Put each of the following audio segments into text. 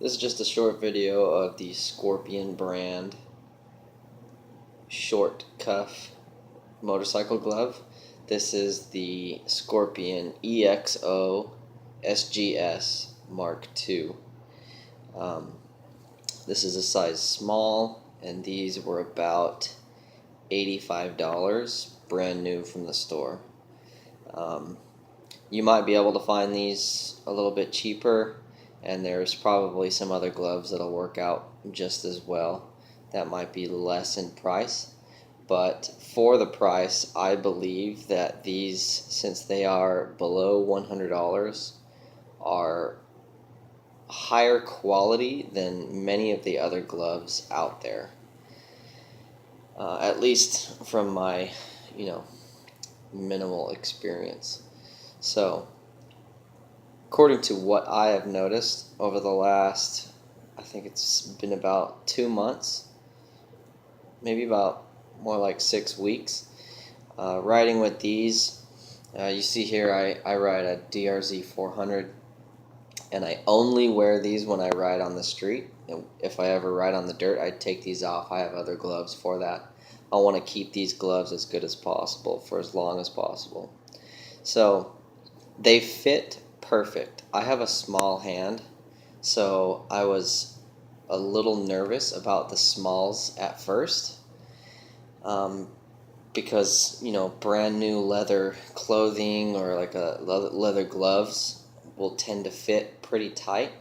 This is just a short video of the Scorpion brand short cuff motorcycle glove. This is the Scorpion EXO SGS Mark II. This is a size small, and these were about $85 brand new from the store. You might be able to find these a little bit cheaper, and there's probably some other gloves that'll work out just as well that might be less in price. But for the price, I believe that these, since they are below $100, are higher quality than many of the other gloves out there. At least from my, minimal experience. So, according to what I have noticed over the last, I think it's been about 2 months, maybe about more like 6 weeks, riding with these. You see here I ride a DRZ 400, and I only wear these when I ride on the street. And if I ever ride on the dirt, I take these off. I have other gloves for that. I want to keep these gloves as good as possible for as long as possible. So they fit perfect. I have a small hand, so I was a little nervous about the smalls at first, because brand new leather clothing or like a leather gloves will tend to fit pretty tight.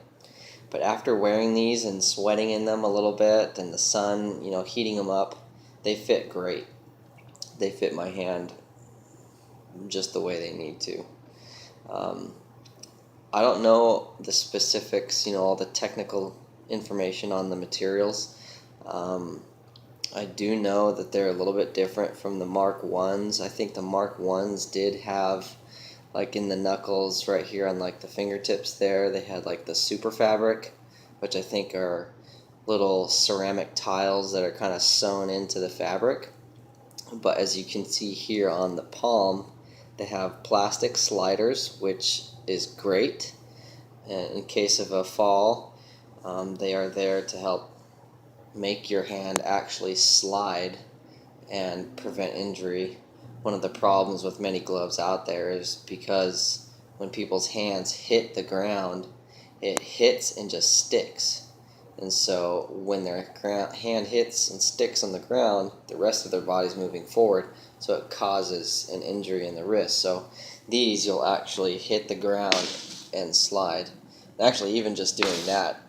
But after wearing these and sweating in them a little bit, and the sun heating them up, they fit great. They fit my hand just the way they need to. I don't know the specifics, all the technical information on the materials. I do know that they're a little bit different from the Mark I's. I think the Mark I's did have, like in the knuckles right here on like the fingertips there, they had like the super fabric, which I think are little ceramic tiles that are kind of sewn into the fabric. But as you can see here on the palm, they have plastic sliders, which is great. And in case of a fall, they are there to help make your hand actually slide and prevent injury. One of the problems with many gloves out there is because when people's hands hit the ground, it hits and just sticks. And so when their hand hits and sticks on the ground, the rest of their body's moving forward, so it causes an injury in the wrist. So these, you'll actually hit the ground and slide. Actually, even just doing that,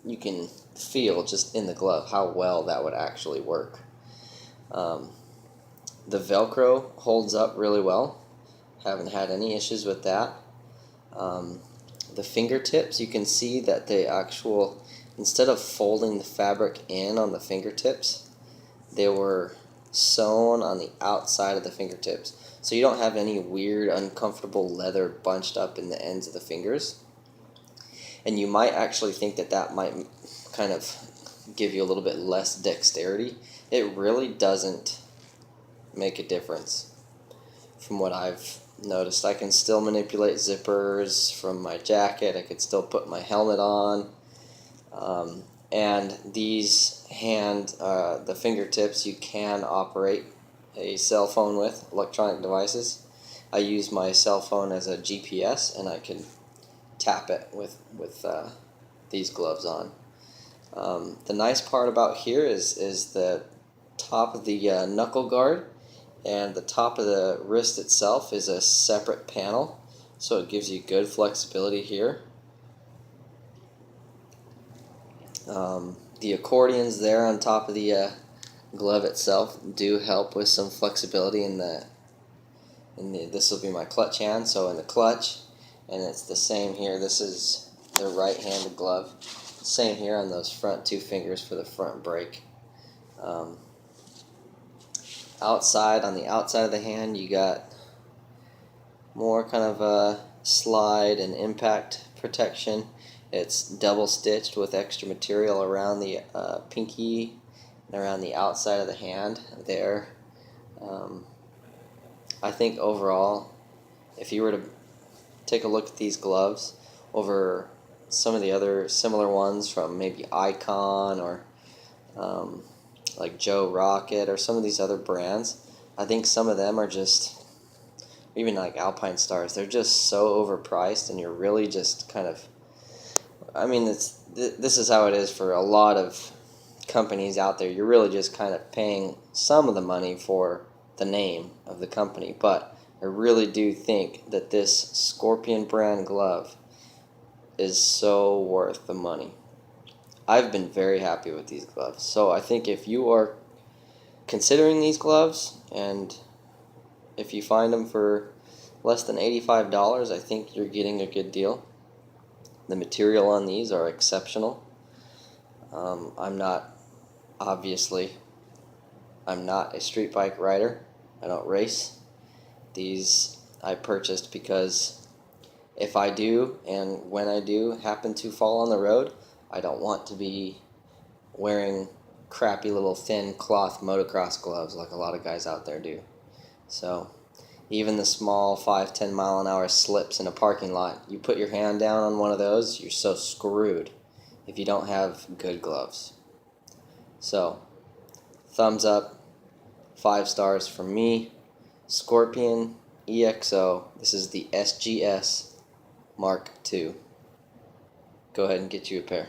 you can feel just in the glove how well that would actually work. The Velcro holds up really well. Haven't had any issues with that. The fingertips, you can see that instead of folding the fabric in on the fingertips, they were sewn on the outside of the fingertips. So you don't have any weird, uncomfortable leather bunched up in the ends of the fingers. And you might actually think that that might kind of give you a little bit less dexterity. It really doesn't make a difference from what I've noticed. I can still manipulate zippers from my jacket. I could still put my helmet on. And these the fingertips, you can operate a cell phone with, electronic devices. I use my cell phone as a GPS, and I can tap it with these gloves on. The nice part about here is the top of the knuckle guard, and the top of the wrist itself is a separate panel, so it gives you good flexibility here. The accordions there on top of the glove itself do help with some flexibility this will be my clutch hand, so in the clutch, and it's the same here. This is the right-handed glove. Same here on those front two fingers for the front brake. On the outside of the hand, you got more kind of a slide and impact protection. It's double stitched with extra material around the pinky and around the outside of the hand there. I think overall, if you were to take a look at these gloves over some of the other similar ones from maybe Icon or like Joe Rocket or some of these other brands. I think some of them are just, even like Alpine Stars, they're just so overpriced, and you're really just kind of, I mean, this is how it is for a lot of companies out there. You're really just kind of paying some of the money for the name of the company, but I really do think that this Scorpion brand glove is so worth the money. I've been very happy with these gloves. So I think if you are considering these gloves, and if you find them for less than $85, I think you're getting a good deal. The material on these are exceptional. Obviously, I'm not a street bike rider. I don't race. These I purchased because if I do, and when I do happen to fall on the road, I don't want to be wearing crappy little thin cloth motocross gloves like a lot of guys out there do. So even the small 5-10 mile an hour slips in a parking lot, you put your hand down on one of those, you're so screwed if you don't have good gloves. So thumbs up, 5 stars from me. Scorpion EXO. This is the SGS Mark II. Go ahead and get you a pair.